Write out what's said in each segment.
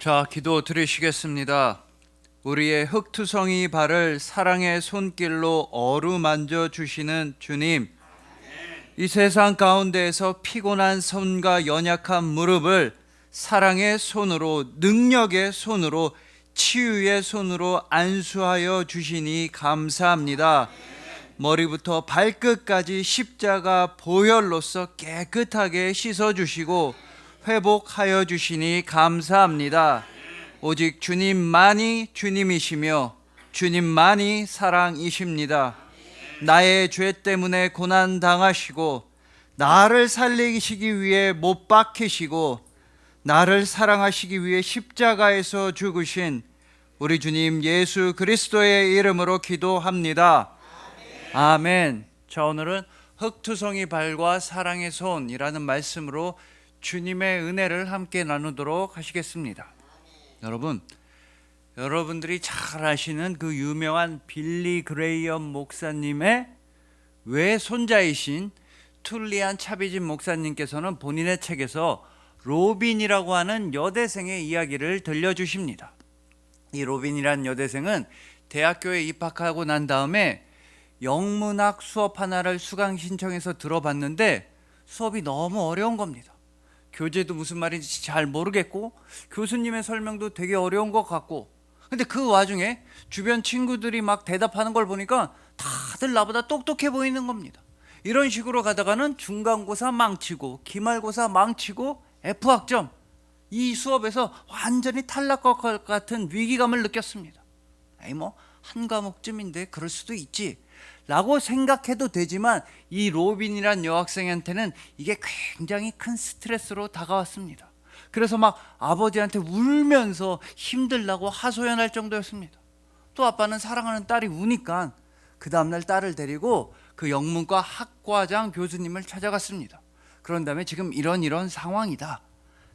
자, 기도 드리시겠습니다. 우리의 흙투성이 발을 사랑의 손길로 어루만져 주시는 주님, 이 세상 가운데에서 피곤한 손과 연약한 무릎을 사랑의 손으로, 능력의 손으로, 치유의 손으로 안수하여 주시니 감사합니다. 머리부터 발끝까지 십자가 보혈로서 깨끗하게 씻어주시고 회복하여 주시니 감사합니다. 오직 주님만이 주님이시며 주님만이 사랑이십니다. 나의 죄 때문에 고난 당하시고 나를 살리시기 위해 못 박히시고 나를 사랑하시기 위해 십자가에서 죽으신 우리 주님 예수 그리스도의 이름으로 기도합니다. 아멘. 자, 오늘은 흙투성이 발과 사랑의 손이라는 말씀으로 주님의 은혜를 함께 나누도록 하시겠습니다. 여러분들이 잘 아시는 그 유명한 빌리 그레이엄 목사님의 외손자이신 툴리안 차비진 목사님께서는 본인의 책에서 로빈이라고 하는 여대생의 이야기를 들려주십니다. 이 로빈이라는 여대생은 대학교에 입학하고 난 다음에 영문학 수업 하나를 수강 신청해서 들어봤는데 수업이 너무 어려운 겁니다. 교재도 무슨 말인지 잘 모르겠고 교수님의 설명도 되게 어려운 것 같고, 근데 그 와중에 주변 친구들이 막 대답하는 걸 보니까 다들 나보다 똑똑해 보이는 겁니다. 이런 식으로 가다가는 중간고사 망치고 기말고사 망치고 F학점, 이 수업에서 완전히 탈락할 것 같은 위기감을 느꼈습니다. 한 과목쯤인데 그럴 수도 있지 라고 생각해도 되지만, 이 로빈이란 여학생한테는 이게 굉장히 큰 스트레스로 다가왔습니다. 그래서 막 아버지한테 울면서 힘들다고 하소연할 정도였습니다. 또 아빠는 사랑하는 딸이 우니까 그 다음날 딸을 데리고 그 영문과 학과장 교수님을 찾아갔습니다. 그런 다음에 지금 이런 상황이다.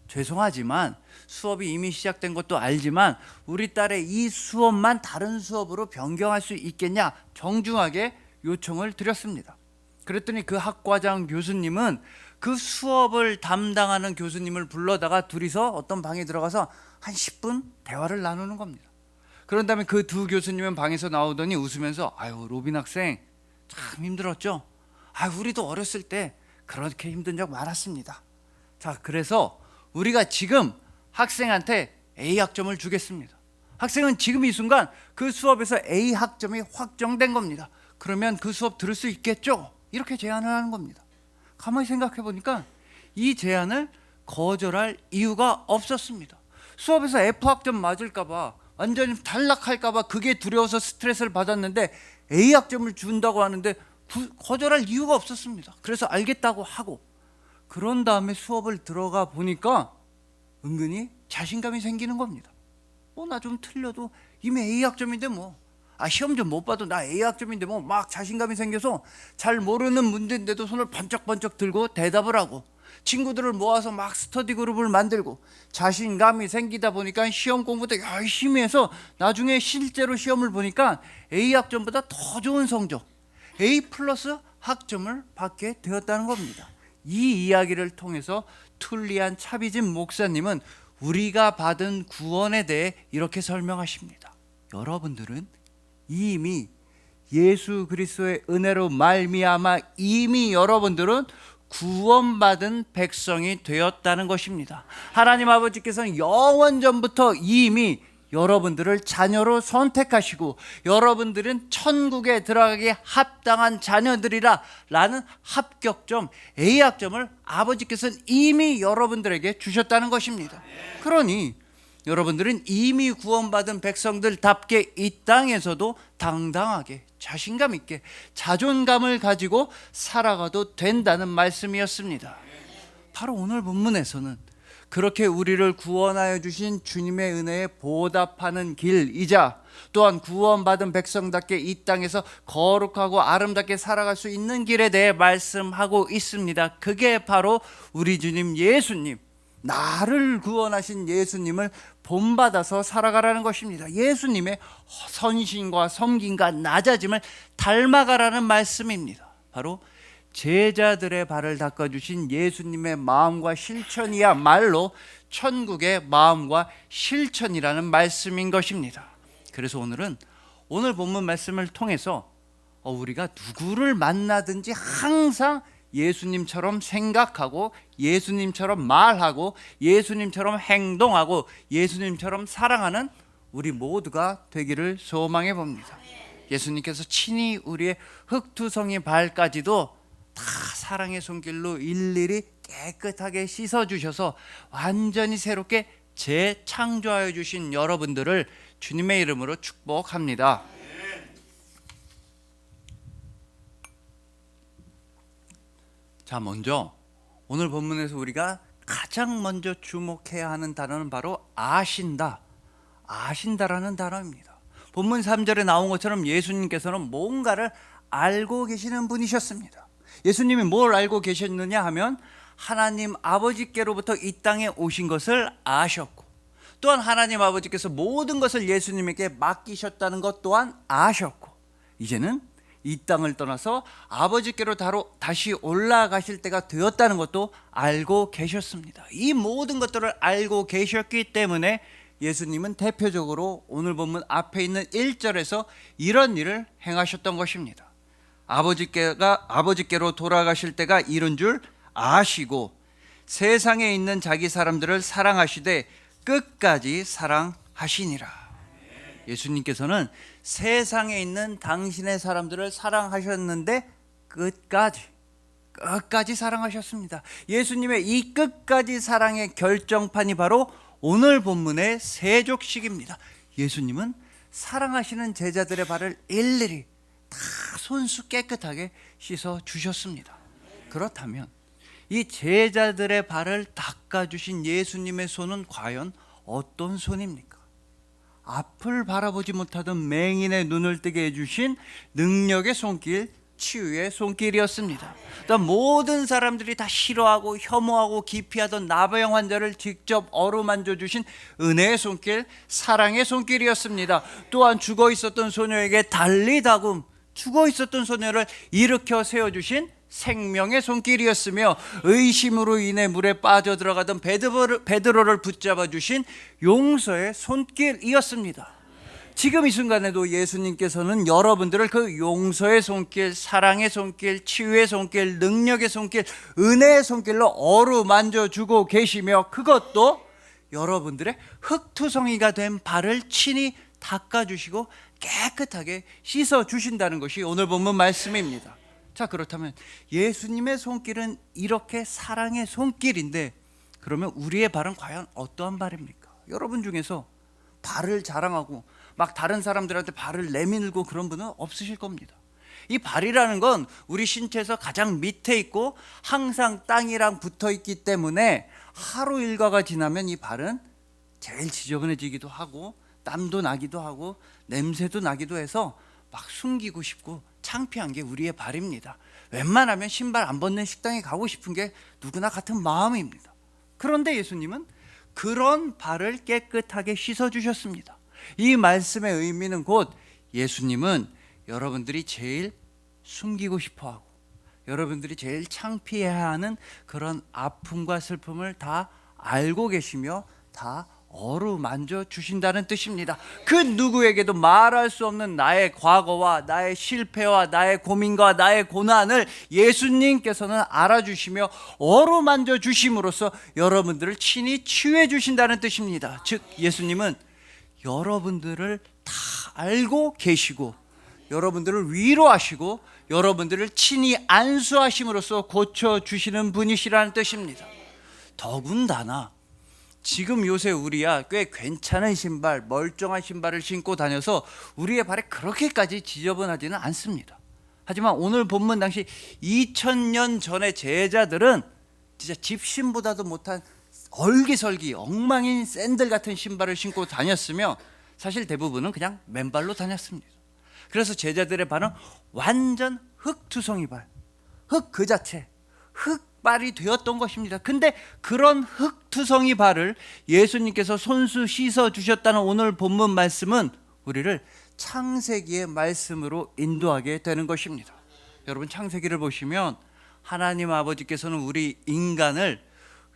죄송하지만 수업이 이미 시작된 것도 알지만 우리 딸의 이 수업만 다른 수업으로 변경할 수 있겠냐 정중하게 요청을 드렸습니다. 그랬더니 그 학과장 교수님은 그 수업을 담당하는 교수님을 불러다가 둘이서 어떤 방에 들어가서 한 10분 대화를 나누는 겁니다. 그런 다음에 그 두 교수님은 방에서 나오더니 웃으면서 아유, 로빈 학생 참 힘들었죠? 우리도 어렸을 때 그렇게 힘든 적 많았습니다. 자, 그래서 우리가 지금 학생한테 A 학점을 주겠습니다. 학생은 지금 이 순간 그 수업에서 A 학점이 확정된 겁니다. 그러면 그 수업 들을 수 있겠죠? 이렇게 제안을 하는 겁니다. 가만히 생각해 보니까 이 제안을 거절할 이유가 없었습니다. 수업에서 F 학점 맞을까 봐, 완전히 탈락할까 봐 그게 두려워서 스트레스를 받았는데 A 학점을 준다고 하는데 거절할 이유가 없었습니다. 그래서 알겠다고 하고, 그런 다음에 수업을 들어가 보니까 은근히 자신감이 생기는 겁니다. 나 좀 틀려도 이미 A 학점인데 시험 좀 못 봐도 나 A 학점인데 막 자신감이 생겨서 잘 모르는 문제인데도 손을 번쩍번쩍 들고 대답을 하고, 친구들을 모아서 막 스터디 그룹을 만들고, 자신감이 생기다 보니까 시험 공부도 열심히 해서 나중에 실제로 시험을 보니까 A 학점보다 더 좋은 성적, A 플러스 학점을 받게 되었다는 겁니다. 이 이야기를 통해서 툴리안 차비진 목사님은 우리가 받은 구원에 대해 이렇게 설명하십니다. 여러분들은 이미 예수 그리스도의 은혜로 말미암아 이미 여러분들은 구원받은 백성이 되었다는 것입니다. 하나님 아버지께서는 영원 전부터 이미 여러분들을 자녀로 선택하시고 여러분들은 천국에 들어가기에 합당한 자녀들이라 라는 합격점, A학점을 아버지께서는 이미 여러분들에게 주셨다는 것입니다. 그러니 여러분들은 이미 구원받은 백성들답게 이 땅에서도 당당하게 자신감 있게 자존감을 가지고 살아가도 된다는 말씀이었습니다. 바로 오늘 본문에서는 그렇게 우리를 구원하여 주신 주님의 은혜에 보답하는 길이자 또한 구원받은 백성답게 이 땅에서 거룩하고 아름답게 살아갈 수 있는 길에 대해 말씀하고 있습니다. 그게 바로 우리 주님 예수님, 나를 구원하신 예수님을 본받아서 살아가라는 것입니다. 예수님의 선신과 섬김과 낮아짐을 닮아가라는 말씀입니다. 바로 제자들의 발을 닦아주신 예수님의 마음과 실천이야말로 천국의 마음과 실천이라는 말씀인 것입니다. 그래서 오늘 본문 말씀을 통해서 우리가 누구를 만나든지 항상 예수님처럼 생각하고 예수님처럼 말하고 예수님처럼 행동하고 예수님처럼 사랑하는 우리 모두가 되기를 소망해 봅니다. 예수님께서 친히 우리의 흙투성이 발까지도 다 사랑의 손길로 일일이 깨끗하게 씻어주셔서 완전히 새롭게 재창조하여 주신 여러분들을 주님의 이름으로 축복합니다. 자, 먼저 오늘 본문에서 우리가 가장 먼저 주목해야 하는 단어는 바로 아신다라는 단어입니다. 본문 3절에 나온 것처럼 예수님께서는 뭔가를 알고 계시는 분이셨습니다. 예수님이 뭘 알고 계셨느냐 하면 하나님 아버지께로부터 이 땅에 오신 것을 아셨고, 또한 하나님 아버지께서 모든 것을 예수님에게 맡기셨다는 것 또한 아셨고, 이제는 이 땅을 떠나서 아버지께로 다시 올라가실 때가 되었다는 것도 알고 계셨습니다. 이 모든 것들을 알고 계셨기 때문에 예수님은 대표적으로 오늘 본문 앞에 있는 1절에서 이런 일을 행하셨던 것입니다. 아버지께로 돌아가실 때가 이른 줄 아시고 세상에 있는 자기 사람들을 사랑하시되 끝까지 사랑하시니라. 예수님께서는 세상에 있는 당신의 사람들을 사랑하셨는데 끝까지 사랑하셨습니다. 예수님의 이 끝까지 사랑의 결정판이 바로 오늘 본문의 세족식입니다. 예수님은 사랑하시는 제자들의 발을 일일이 다 손수 깨끗하게 씻어 주셨습니다. 그렇다면 이 제자들의 발을 닦아주신 예수님의 손은 과연 어떤 손입니까? 앞을 바라보지 못하던 맹인의 눈을 뜨게 해주신 능력의 손길, 치유의 손길이었습니다. 또 모든 사람들이 다 싫어하고 혐오하고 기피하던 나병 환자를 직접 어루만져 주신 은혜의 손길, 사랑의 손길이었습니다. 또한 죽어 있었던 소녀에게 달리다금 죽어 있었던 소녀를 일으켜 세워주신 생명의 손길이었으며, 의심으로 인해 물에 빠져들어가던 베드로를 붙잡아 주신 용서의 손길이었습니다. 지금 이 순간에도 예수님께서는 여러분들을 그 용서의 손길, 사랑의 손길, 치유의 손길, 능력의 손길, 은혜의 손길로 어루만져 주고 계시며, 그것도 여러분들의 흙투성이가 된 발을 친히 닦아주시고 깨끗하게 씻어주신다는 것이 오늘 본문 말씀입니다. 자, 그렇다면 예수님의 손길은 이렇게 사랑의 손길인데, 그러면 우리의 발은 과연 어떠한 발입니까? 여러분 중에서 발을 자랑하고 막 다른 사람들한테 발을 내밀고 그런 분은 없으실 겁니다. 이 발이라는 건 우리 신체에서 가장 밑에 있고 항상 땅이랑 붙어 있기 때문에 하루 일과가 지나면 이 발은 제일 지저분해지기도 하고 땀도 나기도 하고 냄새도 나기도 해서 막 숨기고 싶고 창피한 게 우리의 발입니다. 웬만하면 신발 안 벗는 식당에 가고 싶은 게 누구나 같은 마음입니다. 그런데 예수님은 그런 발을 깨끗하게 씻어주셨습니다. 이 말씀의 의미는 곧 예수님은 여러분들이 제일 숨기고 싶어하고 여러분들이 제일 창피해하는 그런 아픔과 슬픔을 다 알고 계시며 다 어루만져 주신다는 뜻입니다. 그 누구에게도 말할 수 없는 나의 과거와 나의 실패와 나의 고민과 나의 고난을 예수님께서는 알아주시며 어루만져 주심으로써 여러분들을 친히 치유해 주신다는 뜻입니다. 즉 예수님은 여러분들을 다 알고 계시고 여러분들을 위로하시고 여러분들을 친히 안수하심으로써 고쳐주시는 분이시라는 뜻입니다. 더군다나 지금 요새 우리야 꽤 괜찮은 신발, 멀쩡한 신발을 신고 다녀서 우리의 발에 그렇게까지 지저분하지는 않습니다. 하지만 오늘 본문 당시 2000년 전의 제자들은 진짜 집신보다도 못한 얼기설기 엉망인 샌들 같은 신발을 신고 다녔으며 사실 대부분은 그냥 맨발로 다녔습니다. 그래서 제자들의 발은 완전 흙투성이 발, 흙 그 자체, 흙발이 되었던 것입니다. 근데 그런 흙투성이 발을 예수님께서 손수 씻어 주셨다는 오늘 본문 말씀은 우리를 창세기의 말씀으로 인도하게 되는 것입니다. 여러분 창세기를 보시면 하나님 아버지께서는 우리 인간을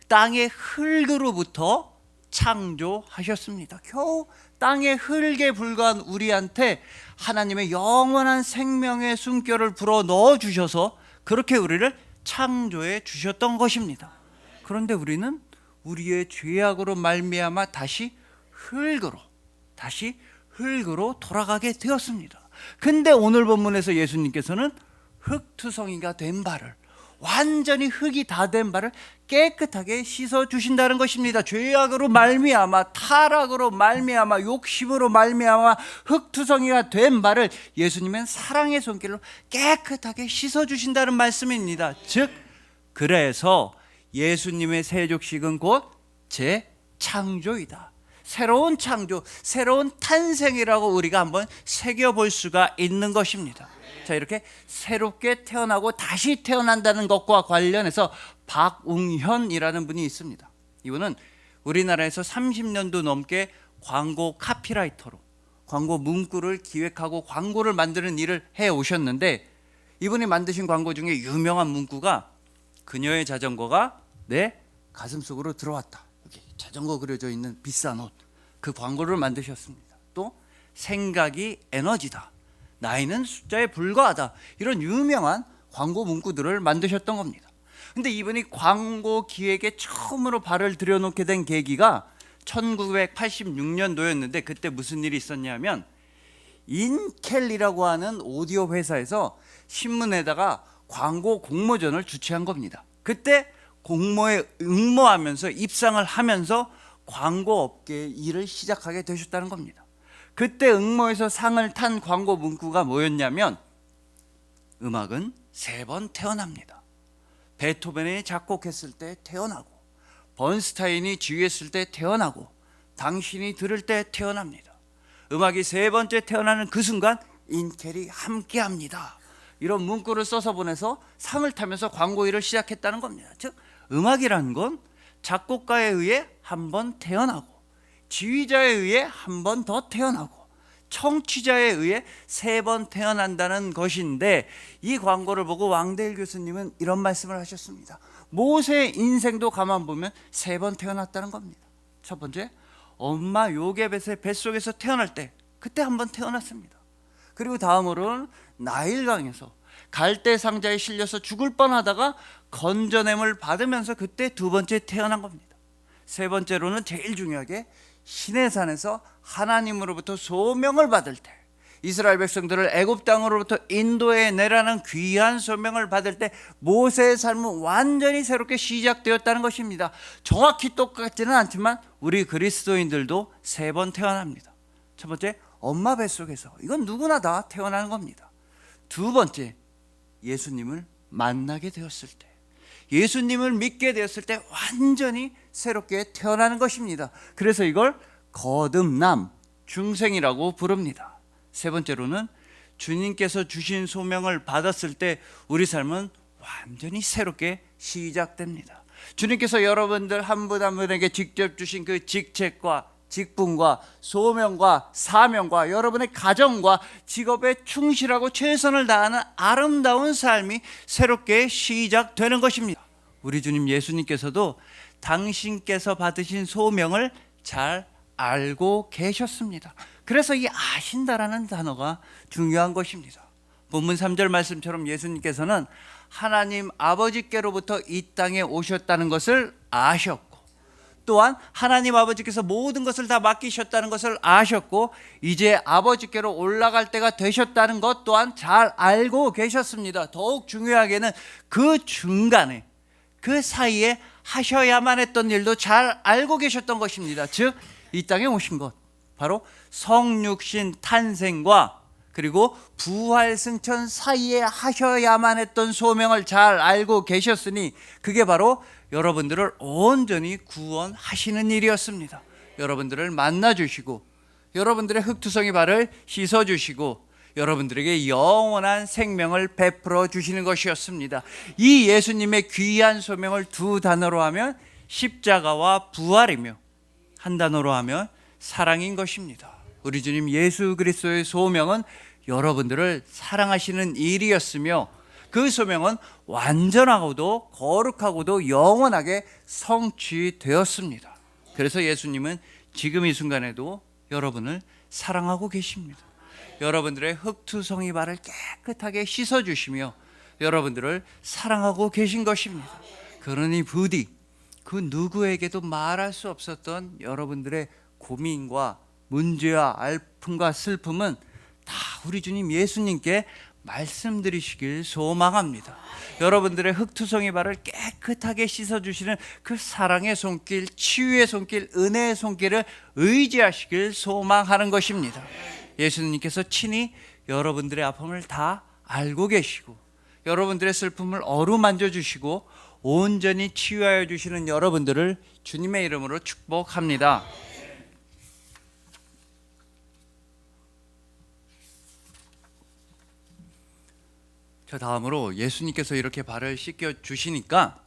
땅의 흙으로부터 창조하셨습니다. 겨우 땅의 흙에 불과한 우리한테 하나님의 영원한 생명의 숨결을 불어 넣어 주셔서 그렇게 우리를 창조해 주셨던 것입니다. 그런데 우리는 우리의 죄악으로 말미암아 다시 흙으로 돌아가게 되었습니다. 근데 오늘 본문에서 예수님께서는 흙투성이가 된 발을, 완전히 흙이 다 된 발을 깨끗하게 씻어 주신다는 것입니다. 죄악으로 말미암아, 타락으로 말미암아, 욕심으로 말미암아 흙투성이가 된 발을 예수님은 사랑의 손길로 깨끗하게 씻어 주신다는 말씀입니다. 즉 그래서 예수님의 세족식은 곧 재창조이다. 새로운 창조, 새로운 탄생이라고 우리가 한번 새겨볼 수가 있는 것입니다. 자, 이렇게 새롭게 태어나고 다시 태어난다는 것과 관련해서 박웅현이라는 분이 있습니다. 이분은 우리나라에서 30년도 넘게 광고 카피라이터로 광고 문구를 기획하고 광고를 만드는 일을 해오셨는데, 이분이 만드신 광고 중에 유명한 문구가 그녀의 자전거가 내 가슴 속으로 들어왔다. 여기 자전거 그려져 있는 비싼 옷, 그 광고를 만드셨습니다. 또 생각이 에너지다, 나이는 숫자에 불과하다, 이런 유명한 광고 문구들을 만드셨던 겁니다. 근데 이분이 광고 기획에 처음으로 발을 들여놓게 된 계기가 1986년도였는데 그때 무슨 일이 있었냐면 인켈이라고 하는 오디오 회사에서 신문에다가 광고 공모전을 주최한 겁니다. 그때 공모에 응모하면서 입상을 하면서 광고 업계의 일을 시작하게 되셨다는 겁니다. 그때 응모에서 상을 탄 광고 문구가 뭐였냐면 음악은 3번 태어납니다. 베토벤이 작곡했을 때 태어나고, 번스타인이 지휘했을 때 태어나고, 당신이 들을 때 태어납니다. 음악이 3번째 태어나는 그 순간 인켈이 함께합니다. 이런 문구를 써서 보내서 상을 타면서 광고 일을 시작했다는 겁니다. 즉 음악이라는 건 작곡가에 의해 한 번 태어나고, 지휘자에 의해 한 번 더 태어나고, 청취자에 의해 3번 태어난다는 것인데, 이 광고를 보고 왕대일 교수님은 이런 말씀을 하셨습니다. 모세의 인생도 가만 보면 3번 태어났다는 겁니다. 첫 번째, 엄마 요게벳의 뱃속에서 태어날 때 그때 한 번 태어났습니다. 그리고 다음으로는 나일강에서 갈대 상자에 실려서 죽을 뻔하다가 건져냄을 받으면서 그때 2번째 태어난 겁니다. 3번째로는 제일 중요하게 시내산에서 하나님으로부터 소명을 받을 때, 이스라엘 백성들을 애굽 땅으로부터 인도해 내라는 귀한 소명을 받을 때 모세의 삶은 완전히 새롭게 시작되었다는 것입니다. 정확히 똑같지는 않지만 우리 그리스도인들도 3번 태어납니다. 첫 번째, 엄마 뱃속에서, 이건 누구나 다 태어나는 겁니다. 2번째, 예수님을 만나게 되었을 때, 예수님을 믿게 되었을 때 완전히 새롭게 태어나는 것입니다. 그래서 이걸 거듭남, 중생이라고 부릅니다. 3번째로는 주님께서 주신 소명을 받았을 때 우리 삶은 완전히 새롭게 시작됩니다. 주님께서 여러분들 한 분 한 분에게 직접 주신 그 직책과 직분과 소명과 사명과 여러분의 가정과 직업에 충실하고 최선을 다하는 아름다운 삶이 새롭게 시작되는 것입니다. 우리 주님 예수님께서도 당신께서 받으신 소명을 잘 알고 계셨습니다. 그래서 이 아신다라는 단어가 중요한 것입니다. 본문 3절 말씀처럼 예수님께서는 하나님 아버지께로부터 이 땅에 오셨다는 것을 아셨고, 또한 하나님 아버지께서 모든 것을 다 맡기셨다는 것을 아셨고, 이제 아버지께로 올라갈 때가 되셨다는 것 또한 잘 알고 계셨습니다. 더욱 중요하게는 그 중간에, 그 사이에 하셔야만 했던 일도 잘 알고 계셨던 것입니다. 즉 이 땅에 오신 것, 바로 성육신 탄생과 그리고 부활 승천 사이에 하셔야만 했던 소명을 잘 알고 계셨으니 그게 바로 여러분들을 온전히 구원하시는 일이었습니다. 여러분들을 만나주시고 여러분들의 흙투성이 발을 씻어주시고 여러분들에게 영원한 생명을 베풀어 주시는 것이었습니다. 이 예수님의 귀한 소명을 2단어로 하면 십자가와 부활이며 한 단어로 하면 사랑인 것입니다. 우리 주님 예수 그리스도의 소명은 여러분들을 사랑하시는 일이었으며 그 소명은 완전하고도 거룩하고도 영원하게 성취되었습니다. 그래서 예수님은 지금 이 순간에도 여러분을 사랑하고 계십니다. 여러분들의 흙투성이 발을 깨끗하게 씻어주시며 여러분들을 사랑하고 계신 것입니다. 그러니 부디 그 누구에게도 말할 수 없었던 여러분들의 고민과 문제와 아픔과 슬픔은 다 우리 주님 예수님께 말씀드리시길 소망합니다. 여러분들의 흙투성이 발을 깨끗하게 씻어주시는 그 사랑의 손길, 치유의 손길, 은혜의 손길을 의지하시길 소망하는 것입니다. 예수님께서 친히 여러분들의 아픔을 다 알고 계시고 여러분들의 슬픔을 어루만져 주시고 온전히 치유하여 주시는 여러분들을 주님의 이름으로 축복합니다. 저 다음으로 예수님께서 이렇게 발을 씻겨 주시니까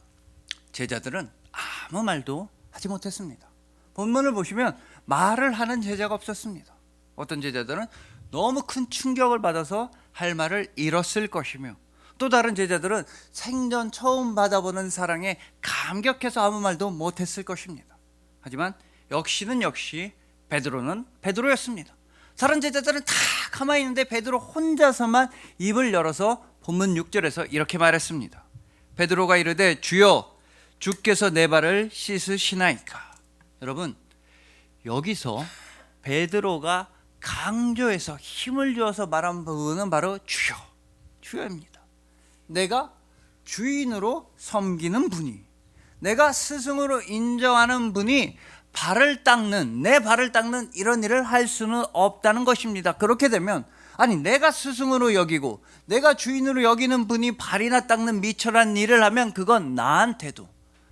제자들은 아무 말도 하지 못했습니다. 본문을 보시면 말을 하는 제자가 없었습니다. 어떤 제자들은 너무 큰 충격을 받아서 할 말을 잃었을 것이며 또 다른 제자들은 생전 처음 받아보는 사랑에 감격해서 아무 말도 못했을 것입니다. 하지만 역시는 역시 베드로는 베드로였습니다. 다른 제자들은 다 가만히 있는데 베드로 혼자서만 입을 열어서 본문 6절에서 이렇게 말했습니다. 베드로가 이르되 주여 주께서 내 발을 씻으시나이까. 여러분, 여기서 베드로가 강조해서 힘을 주어서 말한 부분은 바로 주여, 주여입니다. 내가 주인으로 섬기는 분이, 내가 스승으로 인정하는 분이 발을 닦는, 내 발을 닦는 이런 일을 할 수는 없다는 것입니다. 그렇게 되면 아니 내가 스승으로 여기고 내가 주인으로 여기는 분이 발이나 닦는 미천한 일을 하면 그건 나한테도,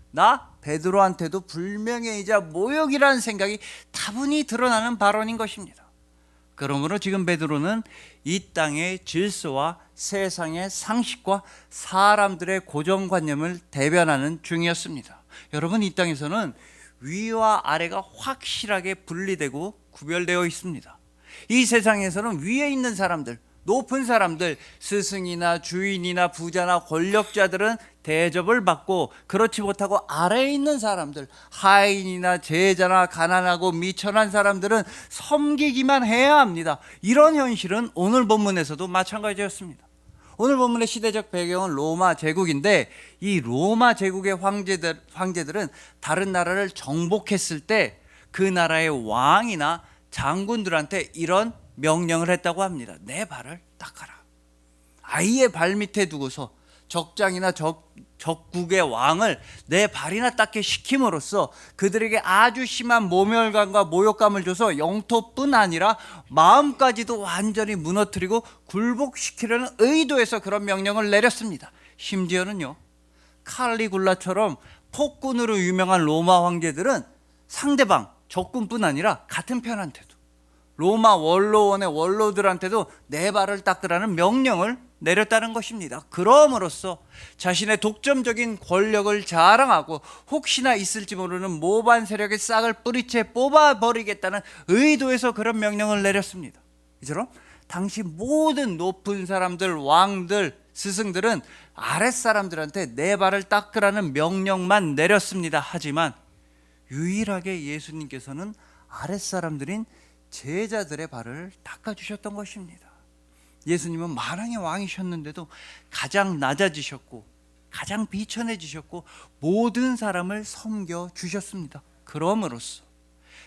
나 베드로한테도 불명예이자 모욕이라는 생각이 다분히 드러나는 발언인 것입니다. 그러므로 지금 베드로는 이 땅의 질서와 세상의 상식과 사람들의 고정관념을 대변하는 중이었습니다. 여러분, 이 땅에서는 위와 아래가 확실하게 분리되고 구별되어 있습니다. 이 세상에서는 위에 있는 사람들, 높은 사람들, 스승이나 주인이나 부자나 권력자들은 대접을 받고 그렇지 못하고 아래에 있는 사람들, 하인이나 제자나 가난하고 미천한 사람들은 섬기기만 해야 합니다. 이런 현실은 오늘 본문에서도 마찬가지였습니다. 오늘 본문의 시대적 배경은 로마 제국인데 이 로마 제국의 황제들은 다른 나라를 정복했을 때 그 나라의 왕이나 장군들한테 이런 명령을 했다고 합니다. 내 발을 닦아라. 아이의 발 밑에 두고서 적장이나 적국의 왕을 내 발이나 닦게 시킴으로써 그들에게 아주 심한 모멸감과 모욕감을 줘서 영토뿐 아니라 마음까지도 완전히 무너뜨리고 굴복시키려는 의도에서 그런 명령을 내렸습니다. 심지어는요, 칼리굴라처럼 폭군으로 유명한 로마 황제들은 상대방 적군뿐 아니라 같은 편한테도, 로마 원로원의 원로들한테도 내 발을 닦으라는 명령을 내렸다는 것입니다. 그럼으로써 자신의 독점적인 권력을 자랑하고 혹시나 있을지 모르는 모반 세력의 싹을 뿌리채 뽑아버리겠다는 의도에서 그런 명령을 내렸습니다. 이처럼 당시 모든 높은 사람들, 왕들, 스승들은 아랫사람들한테 내 발을 닦으라는 명령만 내렸습니다. 하지만 유일하게 예수님께서는 아랫사람들인 제자들의 발을 닦아주셨던 것입니다. 예수님은 만왕의 왕이셨는데도 가장 낮아지셨고 가장 비천해지셨고 모든 사람을 섬겨주셨습니다. 그럼으로써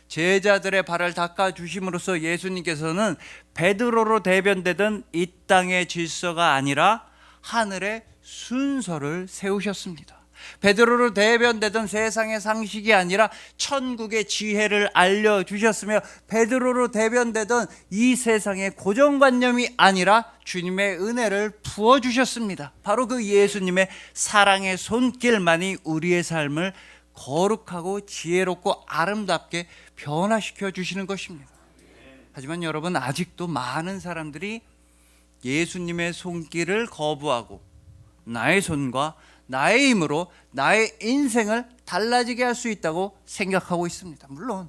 제자들의 발을 닦아주심으로써 예수님께서는 베드로로 대변되던 이 땅의 질서가 아니라 하늘의 순서를 세우셨습니다. 베드로로 대변되던 세상의 상식이 아니라 천국의 지혜를 알려주셨으며 베드로로 대변되던 이 세상의 고정관념이 아니라 주님의 은혜를 부어주셨습니다. 바로 그 예수님의 사랑의 손길만이 우리의 삶을 거룩하고 지혜롭고 아름답게 변화시켜 주시는 것입니다. 하지만 여러분, 아직도 많은 사람들이 예수님의 손길을 거부하고 나의 손과 나의 힘으로 나의 인생을 달라지게 할 수 있다고 생각하고 있습니다. 물론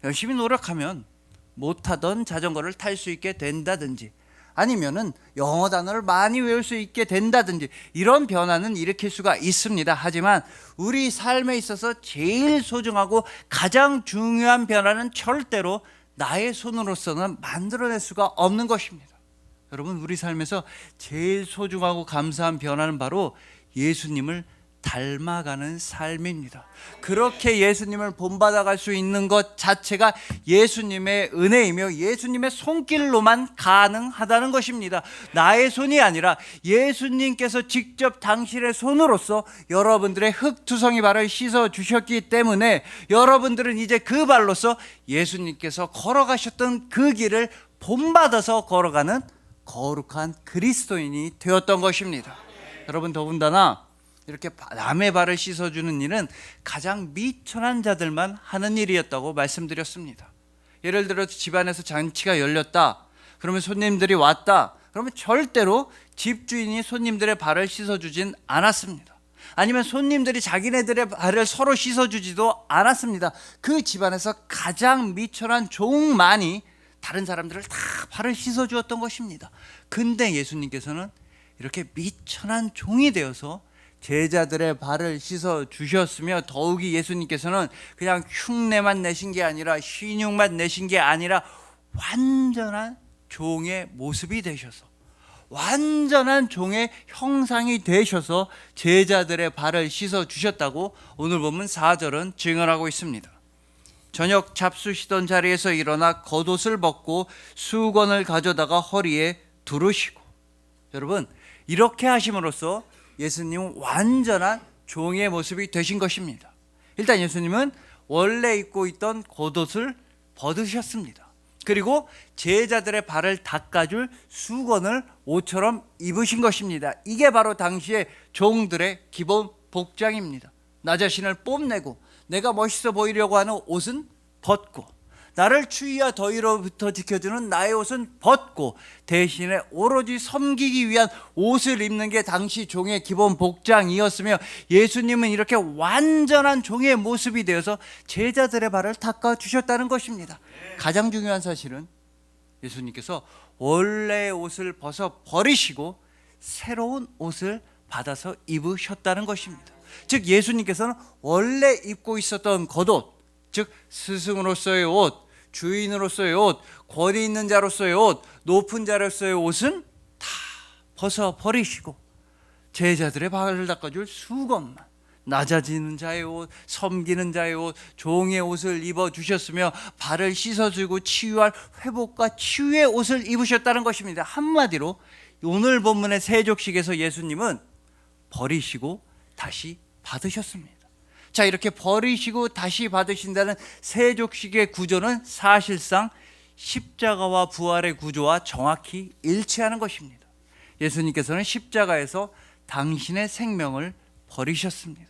열심히 노력하면 못하던 자전거를 탈 수 있게 된다든지 아니면은 영어 단어를 많이 외울 수 있게 된다든지 이런 변화는 일으킬 수가 있습니다. 하지만 우리 삶에 있어서 제일 소중하고 가장 중요한 변화는 절대로 나의 손으로서는 만들어낼 수가 없는 것입니다. 여러분, 우리 삶에서 제일 소중하고 감사한 변화는 바로 예수님을 닮아가는 삶입니다. 그렇게 예수님을 본받아갈 수 있는 것 자체가 예수님의 은혜이며 예수님의 손길로만 가능하다는 것입니다. 나의 손이 아니라 예수님께서 직접 당신의 손으로서 여러분들의 흙투성이 발을 씻어 주셨기 때문에 여러분들은 이제 그 발로서 예수님께서 걸어가셨던 그 길을 본받아서 걸어가는 거룩한 그리스도인이 되었던 것입니다. 여러분, 더군다나 이렇게 남의 발을 씻어주는 일은 가장 미천한 자들만 하는 일이었다고 말씀드렸습니다. 예를 들어 집안에서 잔치가 열렸다, 그러면 손님들이 왔다, 그러면 절대로 집주인이 손님들의 발을 씻어주진 않았습니다. 아니면 손님들이 자기네들의 발을 서로 씻어주지도 않았습니다. 그 집안에서 가장 미천한 종만이 다른 사람들을 다 발을 씻어주었던 것입니다. 근데 예수님께서는 이렇게 미천한 종이 되어서 제자들의 발을 씻어 주셨으며, 더욱이 예수님께서는 그냥 흉내만 내신 게 아니라 신용만 내신 게 아니라 완전한 종의 모습이 되셔서, 완전한 종의 형상이 되셔서 제자들의 발을 씻어 주셨다고 오늘 보면 4절은 증언하고 있습니다. 저녁 잡수시던 자리에서 일어나 겉옷을 벗고 수건을 가져다가 허리에 두르시고. 여러분, 이렇게 하심으로써 예수님은 완전한 종의 모습이 되신 것입니다. 일단 예수님은 원래 입고 있던 겉옷을 벗으셨습니다. 그리고 제자들의 발을 닦아줄 수건을 옷처럼 입으신 것입니다. 이게 바로 당시의 종들의 기본 복장입니다. 나 자신을 뽐내고 내가 멋있어 보이려고 하는 옷은 벗고, 나를 추위와 더위로부터 지켜주는 나의 옷은 벗고, 대신에 오로지 섬기기 위한 옷을 입는 게 당시 종의 기본 복장이었으며, 예수님은 이렇게 완전한 종의 모습이 되어서 제자들의 발을 닦아주셨다는 것입니다. 가장 중요한 사실은 예수님께서 원래의 옷을 벗어 버리시고 새로운 옷을 받아서 입으셨다는 것입니다. 즉, 예수님께서는 원래 입고 있었던 겉옷, 즉 스승으로서의 옷, 주인으로서의 옷, 권위 있는 자로서의 옷, 높은 자로서의 옷은 다 벗어버리시고 제자들의 발을 닦아줄 수건만, 낮아지는 자의 옷, 섬기는 자의 옷, 종의 옷을 입어주셨으며 발을 씻어주고 치유할 회복과 치유의 옷을 입으셨다는 것입니다. 한마디로 오늘 본문의 세족식에서 예수님은 버리시고 다시 받으셨습니다. 자, 이렇게 버리시고 다시 받으신다는 세족식의 구조는 사실상 십자가와 부활의 구조와 정확히 일치하는 것입니다. 예수님께서는 십자가에서 당신의 생명을 버리셨습니다.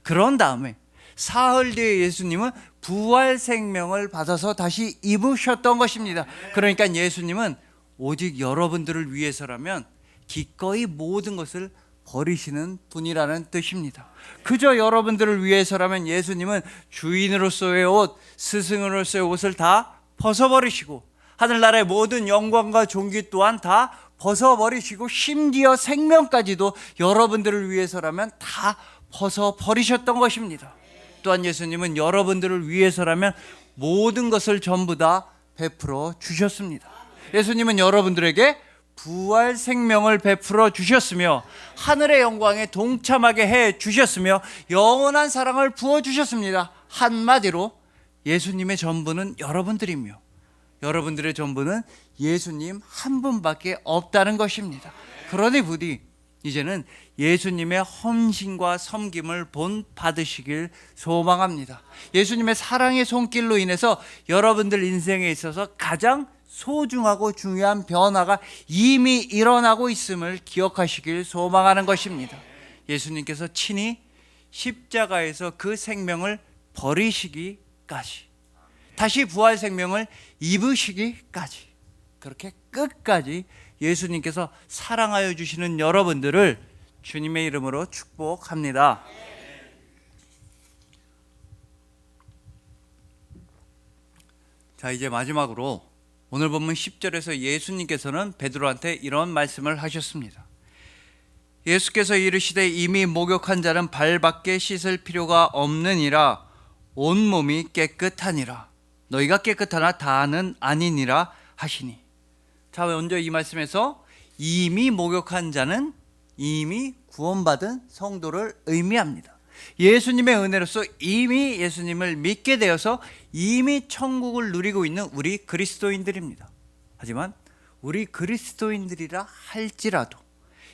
그런 다음에 사흘 뒤에 예수님은 부활 생명을 받아서 다시 입으셨던 것입니다. 그러니까 예수님은 오직 여러분들을 위해서라면 기꺼이 모든 것을 버리시는 분이라는 뜻입니다. 그저 여러분들을 위해서라면 예수님은 주인으로서의 옷, 스승으로서의 옷을 다 벗어버리시고 하늘나라의 모든 영광과 존귀 또한 다 벗어버리시고 심지어 생명까지도 여러분들을 위해서라면 다 벗어버리셨던 것입니다. 또한 예수님은 여러분들을 위해서라면 모든 것을 전부 다 베풀어 주셨습니다. 예수님은 여러분들에게 부활 생명을 베풀어 주셨으며 하늘의 영광에 동참하게 해 주셨으며 영원한 사랑을 부어 주셨습니다. 한마디로 예수님의 전부는 여러분들이며 여러분들의 전부는 예수님 한 분밖에 없다는 것입니다. 그러니 부디 이제는 예수님의 헌신과 섬김을 본받으시길 소망합니다. 예수님의 사랑의 손길로 인해서 여러분들 인생에 있어서 가장 소중하고 중요한 변화가 이미 일어나고 있음을 기억하시길 소망하는 것입니다. 예수님께서 친히 십자가에서 그 생명을 버리시기까지, 다시 부활 생명을 입으시기까지, 그렇게 끝까지 예수님께서 사랑하여 주시는 여러분들을 주님의 이름으로 축복합니다. 자, 이제 마지막으로 오늘 본문 10절에서 예수님께서는 베드로한테 이런 말씀을 하셨습니다. 예수께서 이르시되 이미 목욕한 자는 발밖에 씻을 필요가 없느니라 온몸이 깨끗하니라 너희가 깨끗하나 다는 아니니라 하시니. 자, 먼저 이 말씀에서 이미 목욕한 자는 이미 구원받은 성도를 의미합니다. 예수님의 은혜로서 이미 예수님을 믿게 되어서 이미 천국을 누리고 있는 우리 그리스도인들입니다. 하지만 우리 그리스도인들이라 할지라도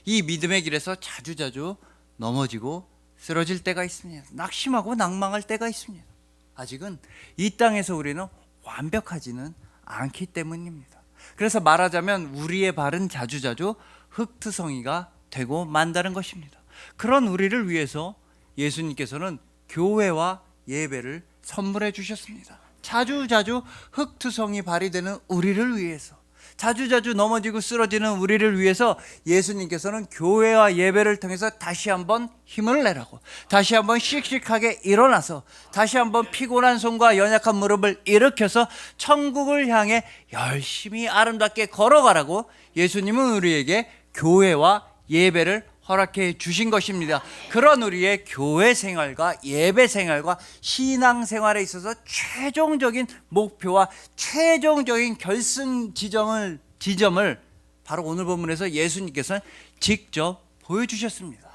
이 믿음의 길에서 자주자주 넘어지고 쓰러질 때가 있습니다. 낙심하고 낭망할 때가 있습니다. 아직은 이 땅에서 우리는 완벽하지는 않기 때문입니다. 그래서 말하자면 우리의 발은 자주자주 흙투성이가 되고 만다는 것입니다. 그런 우리를 위해서 예수님께서는 교회와 예배를 선물해 주셨습니다. 자주자주 흙투성이 발휘되는 우리를 위해서, 자주자주 넘어지고 쓰러지는 우리를 위해서 예수님께서는 교회와 예배를 통해서 다시 한번 힘을 내라고, 다시 한번 씩씩하게 일어나서 다시 한번 피곤한 손과 연약한 무릎을 일으켜서 천국을 향해 열심히 아름답게 걸어가라고 예수님은 우리에게 교회와 예배를 허락해 주신 것입니다. 그런 우리의 교회 생활과 예배 생활과 신앙 생활에 있어서 최종적인 목표와 최종적인 결승 지점을 바로 오늘 본문에서 예수님께서는 직접 보여주셨습니다.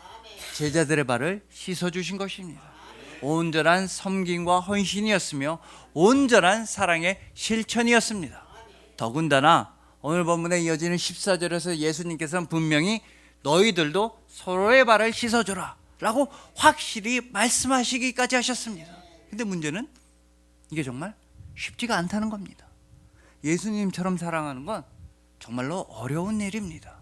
제자들의 발을 씻어주신 것입니다. 온전한 섬김과 헌신이었으며 온전한 사랑의 실천이었습니다. 더군다나 오늘 본문에 이어지는 14절에서 예수님께서는 분명히 너희들도 서로의 발을 씻어줘라 라고 확실히 말씀하시기까지 하셨습니다. 근데 문제는 이게 정말 쉽지가 않다는 겁니다. 예수님처럼 사랑하는 건 정말로 어려운 일입니다.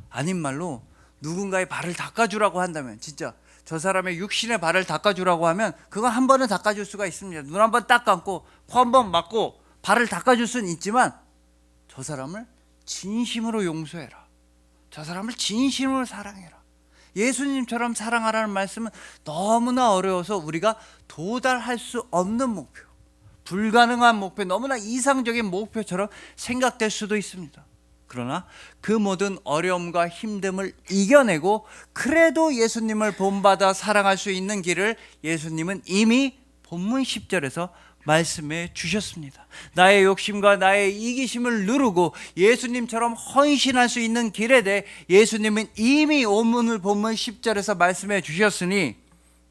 아닌 말로 누군가의 발을 닦아주라고 한다면, 진짜 저 사람의 육신의 발을 닦아주라고 하면 그거 한 번은 닦아줄 수가 있습니다. 눈 한 번 딱 감고 코 한 번 막고 발을 닦아줄 수는 있지만 저 사람을 진심으로 용서해라, 저 사람을 진심으로 사랑해라, 예수님처럼 사랑하라는 말씀은 너무나 어려워서 우리가 도달할 수 없는 목표, 불가능한 목표, 너무나 이상적인 목표처럼 생각될 수도 있습니다. 그러나 그 모든 어려움과 힘듦을 이겨내고 그래도 예수님을 본받아 사랑할 수 있는 길을 예수님은 이미 본문 10절에서 말씀해 주셨습니다. 나의 욕심과 나의 이기심을 누르고 예수님처럼 헌신할 수 있는 길에 대해 예수님은 이미 본문 10절에서 말씀해 주셨으니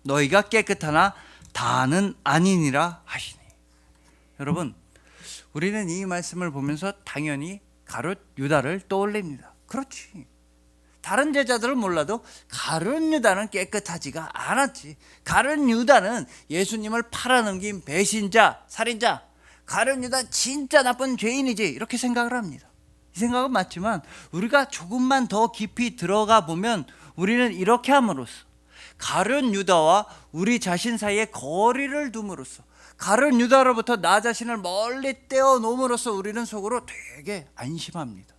너희가 깨끗하나 다는 아니니라 하시니. 여러분, 우리는 이 말씀을 보면서 당연히 가룟 유다를 떠올립니다. 그렇지, 다른 제자들은 몰라도 가룟 유다는 깨끗하지가 않았지. 가룟 유다는 예수님을 팔아넘긴 배신자, 살인자, 가룟 유다 진짜 나쁜 죄인이지, 이렇게 생각을 합니다. 이 생각은 맞지만 우리가 조금만 더 깊이 들어가 보면 우리는 이렇게 함으로써, 가룟 유다와 우리 자신 사이에 거리를 둠으로써, 가룟 유다로부터 나 자신을 멀리 떼어 놓음으로써 우리는 속으로 되게 안심합니다.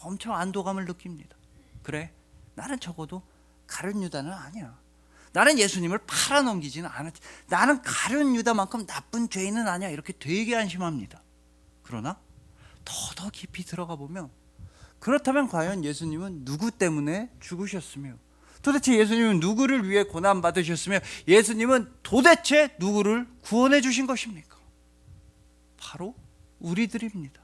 엄청 안도감을 느낍니다. 그래, 나는 적어도 가룟 유다는 아니야. 나는 예수님을 팔아넘기지는 않았지. 나는 가룟 유다만큼 나쁜 죄인은 아니야. 이렇게 되게 안심합니다. 그러나 더 깊이 들어가 보면, 그렇다면 과연 예수님은 누구 때문에 죽으셨으며, 도대체 예수님은 누구를 위해 고난받으셨으며, 예수님은 도대체 누구를 구원해 주신 것입니까? 바로 우리들입니다.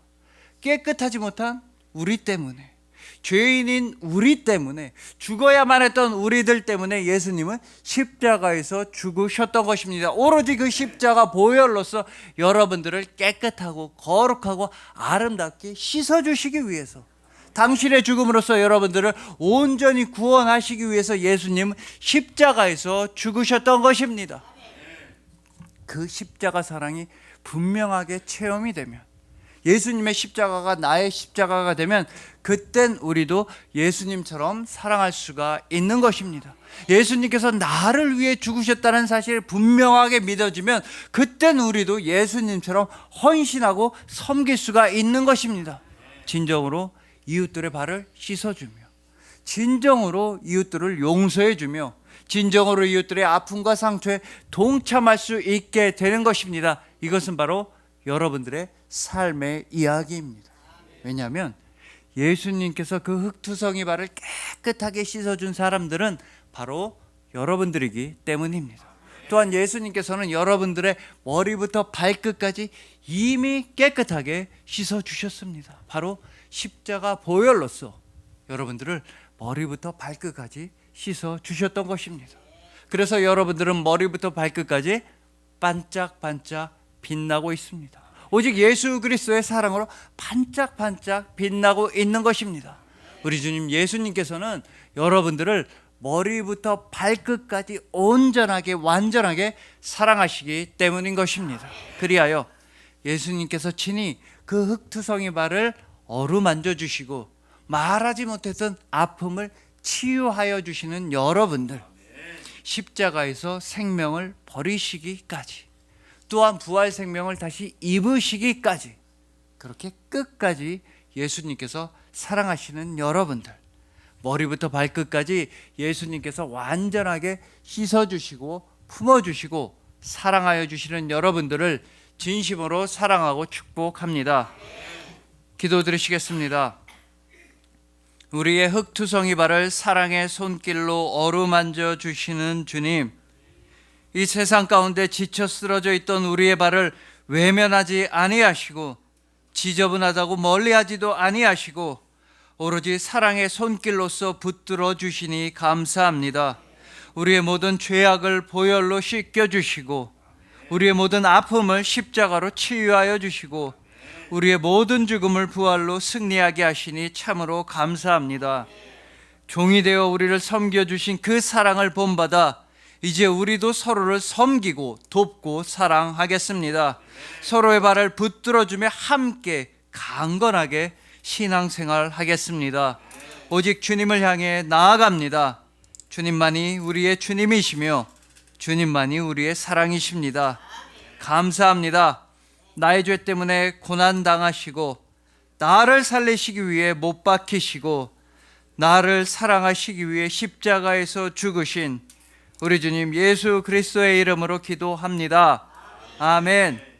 깨끗하지 못한 우리 때문에, 죄인인 우리 때문에, 죽어야만 했던 우리들 때문에 예수님은 십자가에서 죽으셨던 것입니다. 오로지 그 십자가 보혈로서 여러분들을 깨끗하고 거룩하고 아름답게 씻어주시기 위해서, 당신의 죽음으로써 여러분들을 온전히 구원하시기 위해서 예수님은 십자가에서 죽으셨던 것입니다. 그 십자가 사랑이 분명하게 체험이 되면, 예수님의 십자가가 나의 십자가가 되면 그땐 우리도 예수님처럼 사랑할 수가 있는 것입니다. 예수님께서 나를 위해 죽으셨다는 사실이 분명하게 믿어지면 그땐 우리도 예수님처럼 헌신하고 섬길 수가 있는 것입니다. 진정으로 이웃들의 발을 씻어주며, 진정으로 이웃들을 용서해주며, 진정으로 이웃들의 아픔과 상처에 동참할 수 있게 되는 것입니다. 이것은 바로 여러분들의 삶의 이야기입니다. 왜냐하면 예수님께서 그 흙투성이 발을 깨끗하게 씻어준 사람들은 바로 여러분들이기 때문입니다. 또한 예수님께서는 여러분들의 머리부터 발끝까지 이미 깨끗하게 씻어주셨습니다. 바로 십자가 보혈로서 여러분들을 머리부터 발끝까지 씻어주셨던 것입니다. 그래서 여러분들은 머리부터 발끝까지 반짝반짝 빛나고 있습니다. 오직 예수 그리스도의 사랑으로 반짝반짝 빛나고 있는 것입니다. 우리 주님 예수님께서는 여러분들을 머리부터 발끝까지 온전하게 완전하게 사랑하시기 때문인 것입니다. 그리하여 예수님께서 친히 그 흙투성이 발을 어루만져 주시고 말하지 못했던 아픔을 치유하여 주시는 여러분들, 십자가에서 생명을 버리시기까지, 또한 부활 생명을 다시 입으시기까지, 그렇게 끝까지 예수님께서 사랑하시는 여러분들, 머리부터 발끝까지 예수님께서 완전하게 씻어주시고 품어주시고 사랑하여 주시는 여러분들을 진심으로 사랑하고 축복합니다. 기도드리시겠습니다. 우리의 흙투성이 발을 사랑의 손길로 어루만져 주시는 주님, 이 세상 가운데 지쳐 쓰러져 있던 우리의 발을 외면하지 아니하시고 지저분하다고 멀리하지도 아니하시고 오로지 사랑의 손길로서 붙들어 주시니 감사합니다. 우리의 모든 죄악을 보혈로 씻겨 주시고 우리의 모든 아픔을 십자가로 치유하여 주시고 우리의 모든 죽음을 부활로 승리하게 하시니 참으로 감사합니다. 종이 되어 우리를 섬겨주신 그 사랑을 본받아 이제 우리도 서로를 섬기고 돕고 사랑하겠습니다. 서로의 발을 붙들어주며 함께 강건하게 신앙생활 하겠습니다. 오직 주님을 향해 나아갑니다. 주님만이 우리의 주님이시며 주님만이 우리의 사랑이십니다. 감사합니다. 나의 죄 때문에 고난당하시고 나를 살리시기 위해 못 박히시고 나를 사랑하시기 위해 십자가에서 죽으신 우리 주님 예수 그리스도의 이름으로 기도합니다. 아멘.